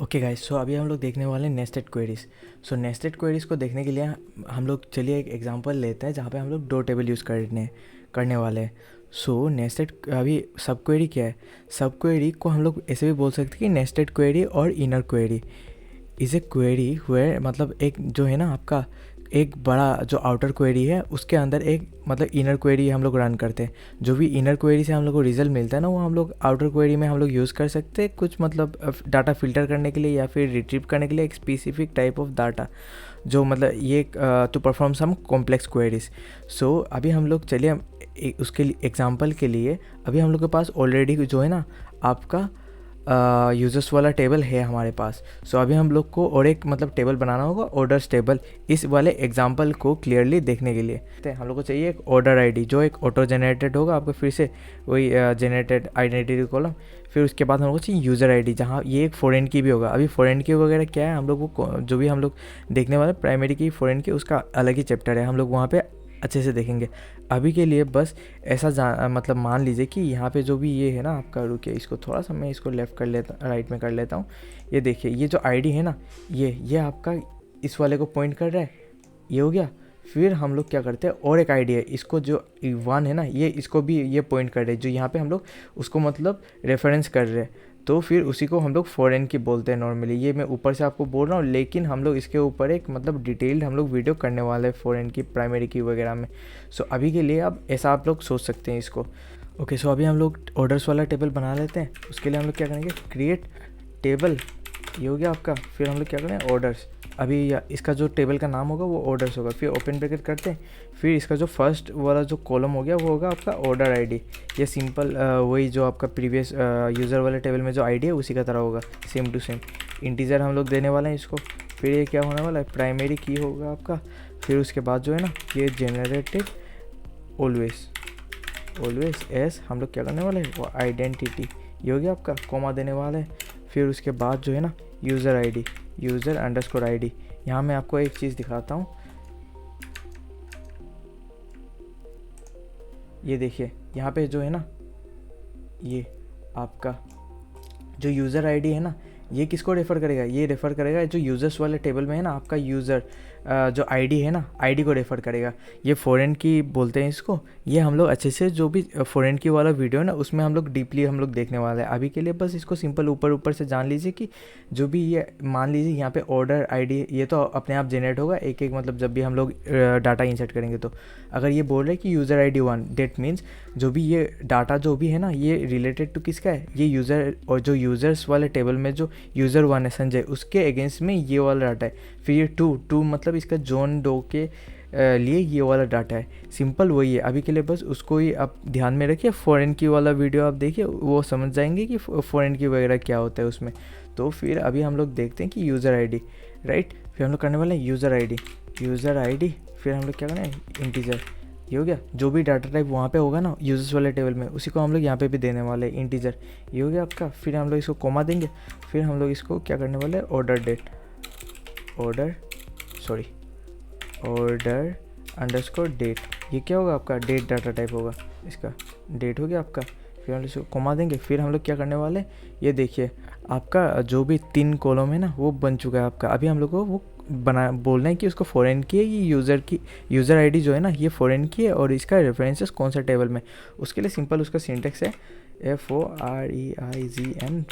Okay guys, सो अभी हम लोग देखने वाले हैं नेस्टेड क्वेरीज। सो नेस्टेड क्वेरीज को देखने के लिए हम लोग चलिए एक एग्जांपल लेते हैं जहाँ पे हम लोग दो टेबल यूज़ करने वाले हैं। सो नेस्टेड अभी सब क्वेरी क्या है? सब क्वेरी को हम लोग ऐसे भी बोल सकते हैं कि नेस्टेड क्वेरी और inner query is a query हुए, मतलब एक जो है ना आपका एक बड़ा जो आउटर क्वेरी है उसके अंदर एक मतलब इनर क्वेरी हम लोग रन करते हैं। जो भी इनर क्वेरी से हम लोग को रिजल्ट मिलता है ना, वो हम लोग आउटर क्वेरी में हम लोग यूज़ कर सकते हैं कुछ मतलब डाटा फिल्टर करने के लिए या फिर रिट्रीव करने के लिए एक स्पेसिफिक टाइप ऑफ डाटा, जो मतलब ये to perform some complex queries. So अभी हम लोग चलिए उसके लिए एग्जांपल के लिए अभी हम लोग के पास ऑलरेडी जो है ना आपका यूजर्स वाला टेबल है हमारे पास। सो अभी हम लोग को और एक मतलब टेबल बनाना होगा, ऑर्डर्स टेबल, इस वाले एग्जांपल को क्लियरली देखने के लिए। तो हम लोग को चाहिए एक ऑर्डर आईडी जो एक ऑटो जनरेटेड होगा आपको, फिर से वही जनरेटेड आइडेंटिटी कॉलम। फिर उसके बाद हम लोग को चाहिए यूज़र आईडी, जहाँ ये एक फॉरेन की भी होगा। अभी फॉरेन की वगैरह क्या है, हम लोग को जो भी हम लोग देखने वाले प्राइमरी की फॉरेन की उसका अलग ही चैप्टर है, हम लोग वहाँ पे अच्छे से देखेंगे। अभी के लिए बस ऐसा मतलब मान लीजिए कि यहाँ पे जो भी ये है ना आपका, रुकिए इसको थोड़ा सा मैं इसको लेफ़्ट कर लेता, राइट में कर लेता हूँ। ये देखिए ये जो आईडी है ना, ये आपका इस वाले को पॉइंट कर रहा है, ये हो गया। फिर हम लोग क्या करते हैं, और एक आईडी है, इसको जो वन है ना, ये इसको भी ये पॉइंट कर रहे हैं, जो यहाँ पे हम लोग उसको मतलब रेफरेंस कर रहे हैं। तो फिर उसी को हम लोग फॉरेन की बोलते हैं नॉर्मली। ये मैं ऊपर से आपको बोल रहा हूँ, लेकिन हम लोग इसके ऊपर एक मतलब डिटेल्ड हम लोग वीडियो करने वाले हैं फॉरेन की, प्राइमरी की वगैरह में। सो अभी के लिए अब ऐसा आप लोग सोच सकते हैं इसको। ओके, सो अभी हम लोग ऑर्डर्स वाला टेबल बना लेते हैं। उसके लिए हम लोग क्या करेंगे, क्रिएट टेबल, ये हो गया आपका। फिर हम लोग क्या करें, ऑर्डर्स। अभी इसका जो टेबल का नाम होगा वो ऑर्डर्स होगा। फिर ओपन ब्रैकेट करते हैं। फिर इसका जो फर्स्ट वाला जो कॉलम हो गया वो होगा आपका ऑर्डर आईडी। ये सिंपल वही जो आपका प्रीवियस यूज़र वाले टेबल में जो आईडी है उसी का तरह होगा, सेम टू सेम। इंटीजर हम लोग देने वाले हैं इसको। फिर ये क्या होने वाला है, प्राइमरी की होगा आपका। फिर उसके बाद जो है ना ये जनरेटेड ऑलवेज एस हम लोग क्या करने वाले हैं, वो आइडेंटिटी, ये हो गया आपका। कॉमा देने वाला है। फिर उसके बाद जो है ना user ID, user underscore ID. यहाँ मैं आपको एक चीज़ दिखाता हूँ, ये देखिए यहाँ पे जो है ना ये आपका जो यूज़र आईडी है ना, ये किसको रेफ़र करेगा, ये रेफ़र करेगा जो यूज़र्स वाले टेबल में है ना आपका यूज़र जो आईडी है ना, आईडी को रेफ़र करेगा। ये फॉरेन की बोलते हैं इसको। ये हम लोग अच्छे से जो भी फॉरेन की वाला वीडियो है ना उसमें हम लोग डीपली हम लोग देखने वाले हैं। अभी के लिए बस इसको सिंपल ऊपर से जान लीजिए कि जो भी ये मान लीजिए यहाँ पे ऑर्डर आईडी, ये तो अपने आप जनरेट होगा एक एक, मतलब जब भी हम लोग डाटा इंसर्ट करेंगे। तो अगर ये बोल रहे हैं कि यूज़र आईडी 1, डेट मीन्स जो भी ये डाटा जो भी है ना ये रिलेटेड टू किसका है, ये यूज़र, और जो यूज़र्स वाले टेबल में जो यूज़र 1 है संजय, उसके अगेंस्ट में ये वाला डाटा है। फिर ये 2 मतलब इसका जोन 2 के लिए ये वाला डाटा है। सिंपल वही है। अभी के लिए बस उसको ही आप ध्यान में रखिए। फॉरेन की वाला वीडियो आप देखिए, वो समझ जाएंगे कि फॉरेन की वगैरह क्या होता है उसमें। तो फिर अभी हम लोग देखते हैं कि यूज़र आईडी, राइट। फिर हम लोग करने वाले हैं यूज़र आईडी। फिर हम लोग क्या करें, इंटीजर, ये हो गया। जो भी डाटा टाइप वहाँ पे होगा ना यूजर्स वाले टेबल में, उसी को हम लोग यहाँ पे भी देने वाले हैं, इंटीजर, ये हो गया आपका। फिर हम लोग इसको कॉमा देंगे। फिर हम लोग इसको क्या करने वाले हैं, ऑर्डर अंडरस्कोर डेट, ये क्या होगा आपका, डेट डाटा टाइप होगा इसका, डेट हो गया आपका। फिर हम इसको कॉमा देंगे। फिर हम लोग क्या करने वाले हैं, ये देखिए आपका जो भी 3 कॉलम है ना वो बन चुका है आपका। अभी हम लोग को वो बोलना है कि उसको फॉरेन की है, ये यूज़र आईडी जो है ना ये फॉरेन की है, और इसका रेफरेंसेस कौन सा टेबल में। उसके लिए सिंपल उसका सिंटेक्स है FOREIGN,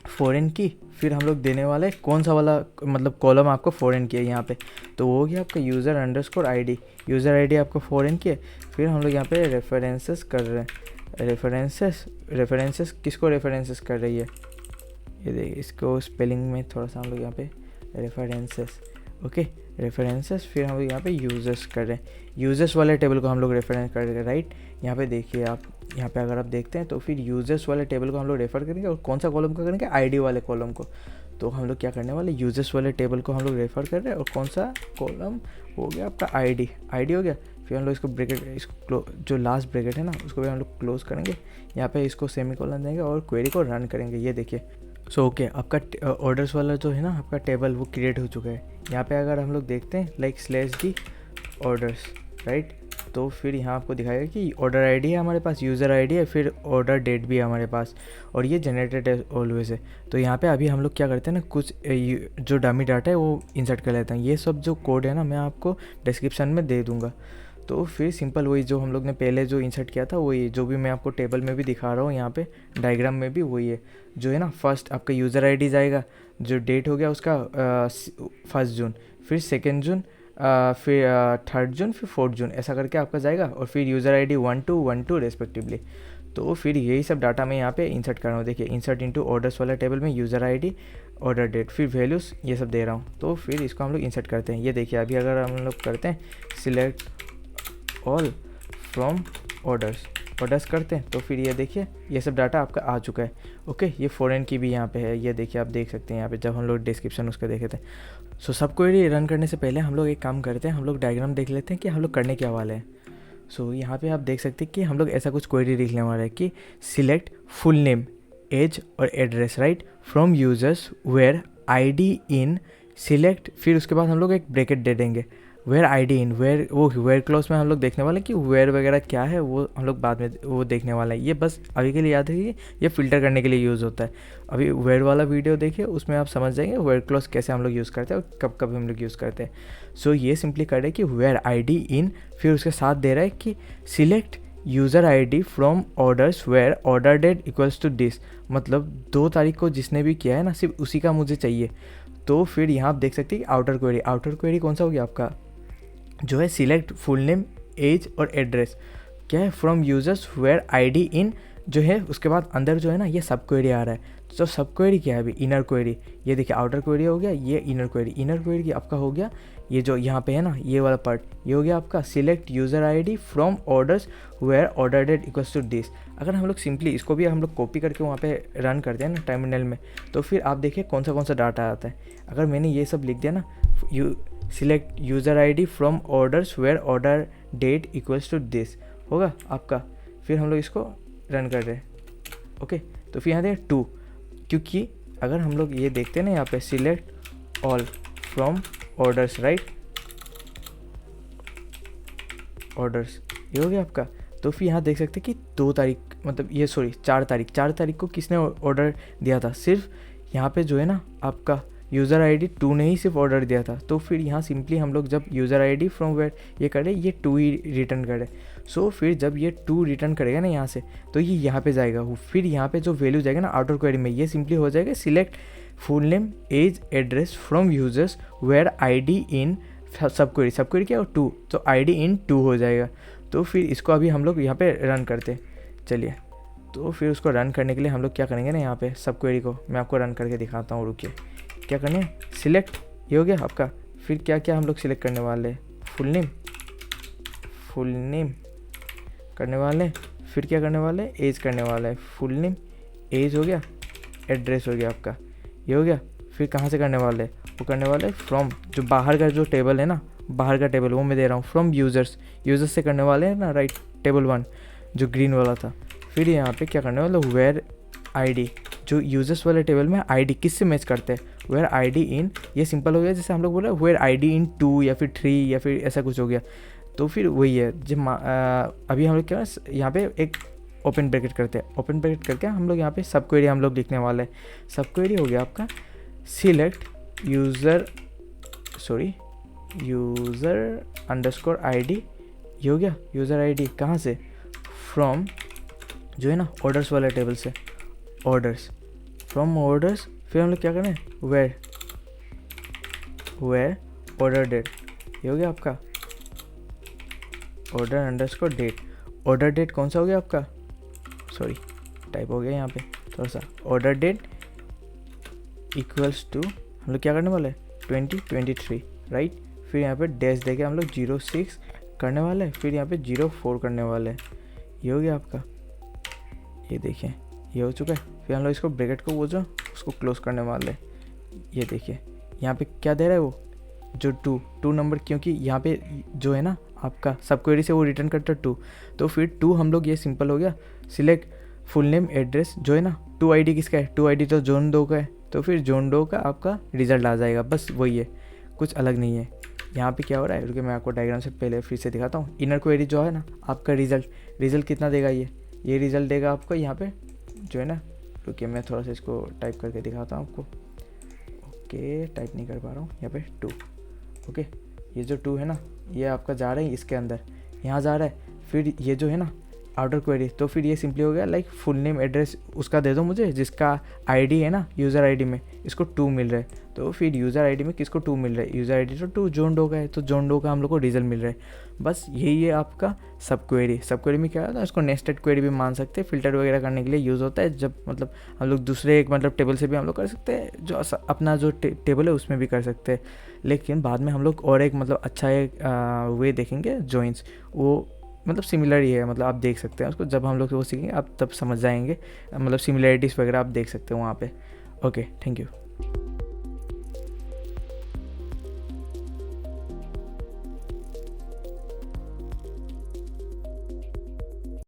फॉरेन की। फिर हम लोग देने वाले कौन सा वाला मतलब कॉलम आपको फॉरेन की है यहाँ पे, तो वो हो गया आपका user underscore ID. User ID आपको फॉरेन की है। फिर हम लोग यहाँ पे रेफरेंसेस कर रहे हैं। रेफरेंसेस किसको रेफरेंसेस कर रही है, ये देखिए इसको स्पेलिंग में थोड़ा सा हम लोग यहाँ पे रेफरेंसेस, ओके रेफरेंसेस। फिर हम लोग यहाँ पे यूज़र्स कर रहे हैं, यूज़र्स वाले टेबल को हम लोग रेफरेंस कर रहे हैं, राइट। यहाँ पे देखिए आप, यहाँ पे अगर आप देखते हैं तो फिर यूज़र्स वाले टेबल को हम लोग रेफ़र करेंगे, और कौन सा कॉलम का करेंगे, आईडी वाले कॉलम को। तो हम लोग क्या करने वाले, यूज़र्स वाले टेबल को हम लोग रेफ़र कर रहे हैं, और कौन सा कॉलम हो गया आपका, आईडी हो गया। फिर हम लोग इसको ब्रैकेट, इसको जो लास्ट ब्रैकेट है ना उसको भी हम लोग क्लोज करेंगे। यहाँ पे इसको सेमीकोलन देंगे और क्वेरी को रन करेंगे, ये देखिए। सो ओके, आपका ऑर्डर्स वाला जो है ना आपका टेबल वो क्रिएट हो चुका है। यहाँ पे अगर हम लोग देखते हैं लाइक /d ऑर्डर्स, राइट। तो फिर यहाँ आपको दिखाएगा कि ऑर्डर आईडी है हमारे पास, यूज़र आईडी है, फिर ऑर्डर डेट भी है हमारे पास, और ये जनरेटेड है ऑलवेज है। तो यहाँ पे अभी हम लोग क्या करते हैं ना, कुछ जो डमी डाटा है वो इंसर्ट कर लेते हैं। ये सब जो कोड है ना मैं आपको डिस्क्रिप्शन में दे दूँगा। तो फिर सिंपल वही जो हम लोग ने पहले जो इंसर्ट किया था वही, जो भी मैं आपको टेबल में भी दिखा रहा हूँ, यहाँ पे डायग्राम में भी वही है। जो है ना, फर्स्ट आपका यूज़र आईडी जाएगा, जो डेट हो गया उसका 1 जून, फिर 2 जून, फिर 3 जून, फिर 4 जून, ऐसा करके आपका जाएगा, और फिर यूज़र आईडी 1 to 1 2 रेस्पेक्टिवली। तो फिर यही सब डाटा मैं यहाँ पे इंसर्ट कर रहा हूँ। देखिए इंसर्ट इनटू ऑर्डर्स वाला टेबल में यूज़र आईडी, ऑर्डर डेट, फिर वैल्यूज़, ये सब दे रहा हूँ। तो फिर इसको हम लोग इंसर्ट करते हैं। ये देखिए अभी अगर हम लोग करते हैं सिलेक्ट ऑल फ्रॉम ऑर्डर्स करते हैं, तो फिर ये देखिए ये सब डाटा आपका आ चुका है। ओके, ये फॉरेन की भी यहाँ पे है, ये देखिए आप देख सकते हैं यहाँ पे जब हम लोग डिस्क्रिप्शन उसका देखे थे। सो सब क्वेरी रन करने से पहले हम लोग एक काम करते हैं, हम लोग डायग्राम देख लेते हैं कि हम लोग करने क्या वाले हैं। सो यहाँ पे आप देख सकते हैं कि हम लोग ऐसा कुछ क्वेरी लिखने वाला है कि सिलेक्ट फुल नेम, एज और address right from users where ID in select, फिर उसके बाद हम लोग एक ब्रैकेट दे देंगे वेयर आईडी इन, वेयर वो वेयर क्लॉज में हम लोग देखने वाले हैं कि वेयर वगैरह क्या है, वो हम लोग बाद में वो देखने वाला है। ये बस अभी के लिए याद रखिए, ये फ़िल्टर करने के लिए यूज़ होता है। अभी वेयर वाला वीडियो देखिए, उसमें आप समझ जाएंगे वेयर क्लॉज कैसे हम लोग यूज़ करते हैं और कब कब हम लोग यूज़ करते हैं। सो ये सिंपली कर रहे हैं कि वेयर आईडी इन, फिर उसके साथ दे रहा है कि select user ID from orders where order date equals to this, मतलब 2 तारीख को जिसने भी किया है ना सिर्फ उसी का मुझे चाहिए। तो फिर यहाँ आप देख सकते हैं कि आउटर क्वेरी कौन सा हो गया आपका, जो है सिलेक्ट फुल नेम, एज और एड्रेस, क्या है from users where ID in, जो है उसके बाद अंदर जो है ना ये सब क्वेरी आ रहा है। तो सब क्वेरी क्या है अभी, इनर क्वेरी। ये देखिए आउटर क्वेरी हो गया, ये इनर क्वेरी की आपका हो गया, ये जो यहाँ पे है ना ये वाला पार्ट, ये हो गया आपका select user ID from orders where order date equals to this. अगर हम लोग सिंपली इसको भी हम लोग कॉपी करके वहाँ पे रन करते हैं ना टर्मिनल में, तो फिर आप देखिए कौन सा डाटा आता है। अगर मैंने ये सब लिख दिया ना, select user ID from orders where order date equals to this होगा आपका, फिर हम लोग इसको रन कर रहे हैं। ओके, तो फिर यहाँ देखिए 2, क्योंकि अगर हम लोग ये देखते हैं ना यहाँ पे select all from orders right, orders ये हो गया आपका। तो फिर यहाँ देख सकते हैं कि 2 तारीख, मतलब ये 4 तारीख को किसने ऑर्डर दिया था, सिर्फ यहाँ पे जो है ना आपका यूज़र आईडी 2 ने ही सिर्फ ऑर्डर दिया था। तो फिर यहाँ सिंपली हम लोग जब यूज़र आईडी फ्रॉम वेयर ये करें, ये 2 ही रिटर्न करे। सो फिर जब ये 2 रिटर्न करेगा ना यहाँ से, तो ये यहाँ पे जाएगा। फिर यहाँ पे जो वैल्यू जाएगा ना आउटर क्वेरी में, ये सिंपली हो जाएगा select full name, age, address from users where ID in subquery क्या हो 2, तो आईडी इन 2 हो जाएगा। तो फिर इसको अभी हम लोग यहाँ पे रन करते हैं। चलिए, तो फिर उसको रन करने के लिए हम लोग क्या करेंगे ना, यहाँ पे सब क्वेरी को मैं आपको रन करके दिखाता हूँ, रुकिए। क्या करना है, सिलेक्ट, ये हो गया आपका। फिर क्या क्या हम लोग सिलेक्ट करने वाले हैं, फुल नेम करने वाले हैं, फिर क्या करने वाले हैं, एज करने वाला है। फुल नेम, एज हो गया, एड्रेस हो गया आपका, ये हो गया। फिर कहाँ से करने वाले हैं, वो करने वाले फ्रॉम, जो बाहर का जो टेबल है ना, बाहर का टेबल वो मैं दे रहा हूँ, फ्रॉम यूजर्स से करने वाले हैं ना राइट, टेबल 1 जो ग्रीन वाला था। फिर यहाँ पे क्या करने वाले, वेयर आईडी, जो यूजर्स वाले टेबल में आईडी किससे मैच करते हैं, वेयर आईडी इन, ये सिंपल हो गया। जैसे हम लोग बोला वेयर आईडी इन 2 या फिर 3 या फिर ऐसा कुछ हो गया। तो फिर वही है, जब अभी हम लोग क्या यहाँ पे एक ओपन ब्रैकेट करते हैं, ओपन ब्रैकेट करके हम लोग यहाँ पे सब क्वेरी हम लोग लिखने वाले हैं। सब क्वेरी हो गया आपका सिलेक्ट यूज़र अंडरस्कोर आईडी, ये हो गया यूज़र आईडी कहाँ से, फ्रॉम जो है ना ऑर्डर्स वाले टेबल से, ऑर्डर्स फ्रॉम ऑर्डर्स। फिर हम लोग क्या करें, वेयर ऑर्डर डेट, ये हो गया आपका order underscore date. Order date कौन सा हो गया आपका, टाइप हो गया यहाँ पे थोड़ा सा, ऑर्डर डेट इक्वल्स टू हम लोग क्या करने वाले हैं 2023 राइट। फिर यहाँ पे डैश देके हम लोग 06 करने वाले हैं, फिर यहाँ पे 04 करने वाले हैं, ये हो गया आपका। ये देखें ये हो चुका है। फिर हम लोग इसको ब्रैकेट को वो जो उसको क्लोज करने वाले हैं। ये देखिए यहाँ पे क्या दे रहा है वो, जो 2 नंबर, क्योंकि यहाँ पे जो है ना आपका सब क्वेरी से वो रिटर्न करता है 2, तो फिर 2 हम लोग ये सिंपल हो गया सिलेक्ट फुल नेम, एड्रेस, जो है ना 2 आईडी किसका है, 2 आईडी तो जोन 2 का है, तो फिर जोन 2 का आपका रिजल्ट आ जाएगा। बस वही है, कुछ अलग नहीं है। यहाँ पे क्या हो रहा है, रुकिए मैं आपको डायग्राम से पहले फिर से दिखाता हूँ। इनर क्वेरी जो है ना आपका रिजल्ट कितना देगा, ये रिजल्ट देगा आपको यहाँ पे जो है ना, रुकिए मैं थोड़ा सा इसको टाइप करके दिखाता हूँ आपको। ओके, टाइप नहीं कर पा रहा हूँ यहाँ पे 2। ओके, ये जो 2 है ना ये आपका जा रहा है इसके अंदर, यहाँ जा रहा है। फिर ये जो है ना आउटर क्वेरी, तो फिर ये सिंपली हो गया लाइक फुल नेम एड्रेस उसका दे दो मुझे, जिसका आईडी है ना यूज़र आईडी में इसको 2 मिल रहा है। तो फिर यूज़र आईडी में किसको 2 मिल रहा है, यूज़र आईडी तो 2 जॉन डो का है, तो जॉन डो का हम लोग को रिजल्ट मिल रहा है। बस यही है आपका सब क्वेरी में क्या होता है, उसको नेस्टेड क्वेरी भी मान सकते हैं, फिल्टर वगैरह करने के लिए यूज़ होता है। जब मतलब हम लोग दूसरे एक मतलब टेबल से भी हम लोग कर सकते हैं, जो अपना जो टेबल है उसमें भी कर सकते हैं। लेकिन बाद में हम लोग और एक मतलब अच्छा एक वे देखेंगे जॉइंस, वो मतलब सिमिलर ही है, मतलब आप देख सकते हैं उसको, जब हम लोग वो सीखेंगे आप तब समझ जाएंगे, मतलब सिमिलरिटीज़ वगैरह आप देख सकते हो वहाँ पे। Okay, thank you.